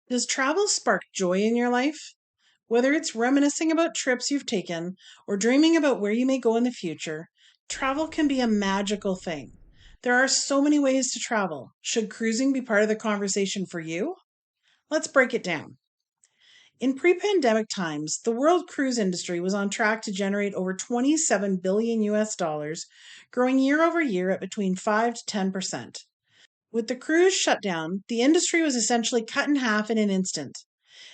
Does travel spark joy in your life? Whether it's reminiscing about trips you've taken or dreaming about where you may go in the future, travel can be a magical thing. There are so many ways to travel. Should cruising be part of the conversation for you? Let's break it down. In pre pandemic times, the world cruise industry was on track to generate over 27 billion US dollars, growing year over year at between 5 to 10%. With the cruise shutdown, the industry was essentially cut in half in an instant.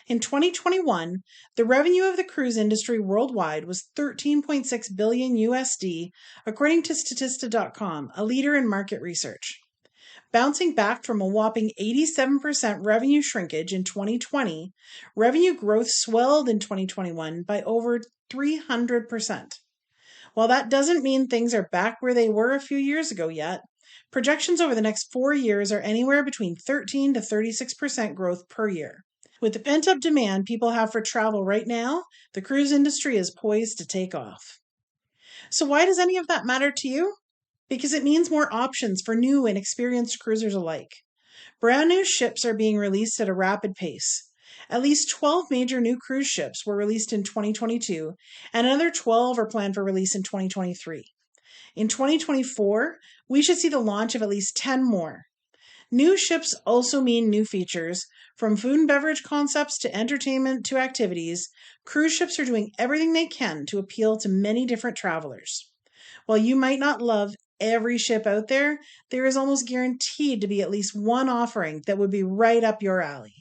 In 2021, the revenue of the cruise industry worldwide was 13.6 billion USD, according to statista.com, a leader in market research. Bouncing back from a whopping 87% revenue shrinkage in 2020, revenue growth swelled in 2021 by over 300%. While that doesn't mean things are back where they were a few years ago yet, projections over the next 4 years are anywhere between 13 to 36% growth per year. With the pent-up demand people have for travel right now, the cruise industry is poised to take off. So why does any of that matter to you? Because it means more options for new and experienced cruisers alike. Brand new ships are being released at a rapid pace. At least 12 major new cruise ships were released in 2022, and another 12 are planned for release in 2023. In 2024, we should see the launch of at least 10 more. New ships also mean new features. From food and beverage concepts to entertainment to activities, cruise ships are doing everything they can to appeal to many different travelers. While you might not love every ship out there, there is almost guaranteed to be at least one offering that would be right up your alley.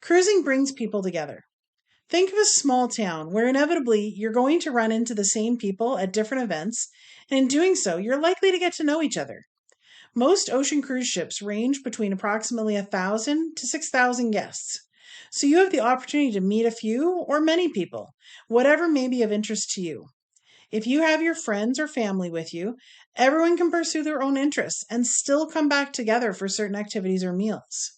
Cruising brings people together. Think of a small town where inevitably you're going to run into the same people at different events, and in doing so, you're likely to get to know each other. Most ocean cruise ships range between approximately 1,000 to 6,000 guests, so you have the opportunity to meet a few or many people, whatever may be of interest to you. If you have your friends or family with you, everyone can pursue their own interests and still come back together for certain activities or meals.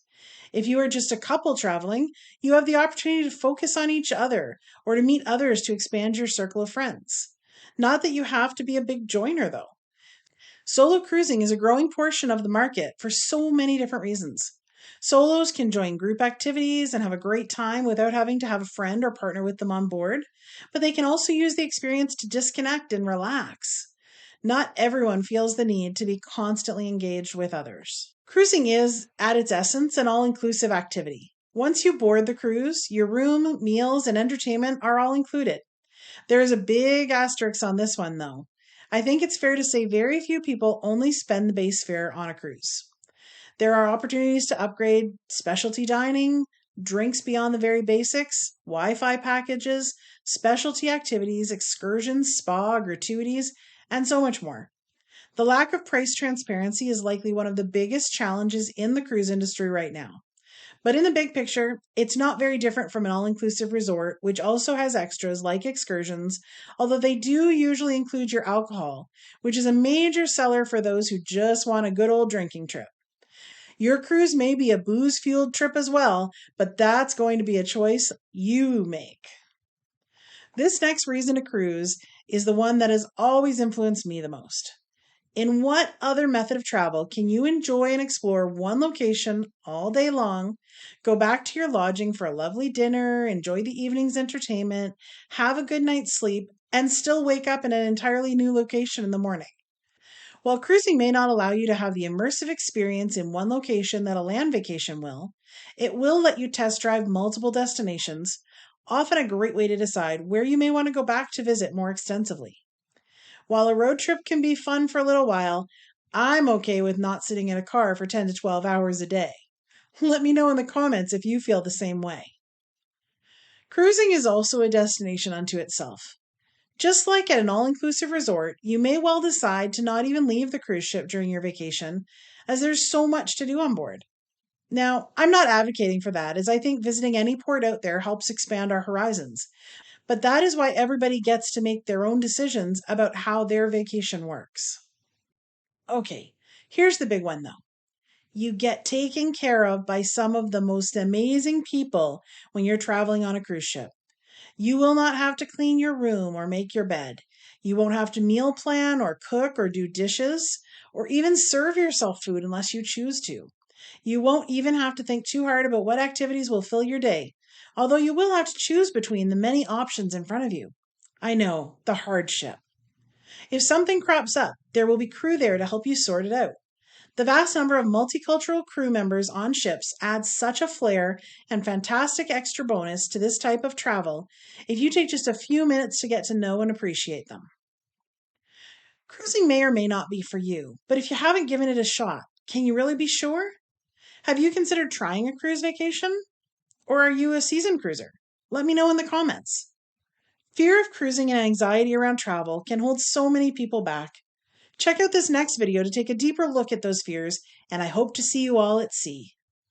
If you are just a couple traveling, you have the opportunity to focus on each other or to meet others to expand your circle of friends. Not that you have to be a big joiner, though. Solo cruising is a growing portion of the market for so many different reasons. Solos can join group activities and have a great time without having to have a friend or partner with them on board, but they can also use the experience to disconnect and relax. Not everyone feels the need to be constantly engaged with others. Cruising is, at its essence, an all-inclusive activity. Once you board the cruise, your room, meals, and entertainment are all included. There is a big asterisk on this one, though. I think it's fair to say very few people only spend the base fare on a cruise. There are opportunities to upgrade specialty dining, drinks beyond the very basics, Wi-Fi packages, specialty activities, excursions, spa, gratuities, and so much more. The lack of price transparency is likely one of the biggest challenges in the cruise industry right now. But in the big picture, it's not very different from an all-inclusive resort, which also has extras like excursions, although they do usually include your alcohol, which is a major seller for those who just want a good old drinking trip. Your cruise may be a booze-fueled trip as well, but that's going to be a choice you make. This next reason to cruise is the one that has always influenced me the most. In what other method of travel can you enjoy and explore one location all day long, go back to your lodging for a lovely dinner, enjoy the evening's entertainment, have a good night's sleep, and still wake up in an entirely new location in the morning? While cruising may not allow you to have the immersive experience in one location that a land vacation will, it will let you test drive multiple destinations, often a great way to decide where you may want to go back to visit more extensively. While a road trip can be fun for a little while, I'm okay with not sitting in a car for 10 to 12 hours a day. Let me know in the comments if you feel the same way. Cruising is also a destination unto itself. Just like at an all-inclusive resort, you may well decide to not even leave the cruise ship during your vacation, as there's so much to do on board. Now, I'm not advocating for that, as I think visiting any port out there helps expand our horizons. But that is why everybody gets to make their own decisions about how their vacation works. Okay, here's the big one though. You get taken care of by some of the most amazing people when you're traveling on a cruise ship. You will not have to clean your room or make your bed. You won't have to meal plan or cook or do dishes or even serve yourself food unless you choose to. You won't even have to think too hard about what activities will fill your day, although you will have to choose between the many options in front of you. I know, the hardship. If something crops up, there will be crew there to help you sort it out. The vast number of multicultural crew members on ships adds such a flair and fantastic extra bonus to this type of travel if you take just a few minutes to get to know and appreciate them. Cruising may or may not be for you, but if you haven't given it a shot, can you really be sure? Have you considered trying a cruise vacation? Or are you a seasoned cruiser? Let me know in the comments. Fear of cruising and anxiety around travel can hold so many people back. Check out this next video to take a deeper look at those fears, and I hope to see you all at sea.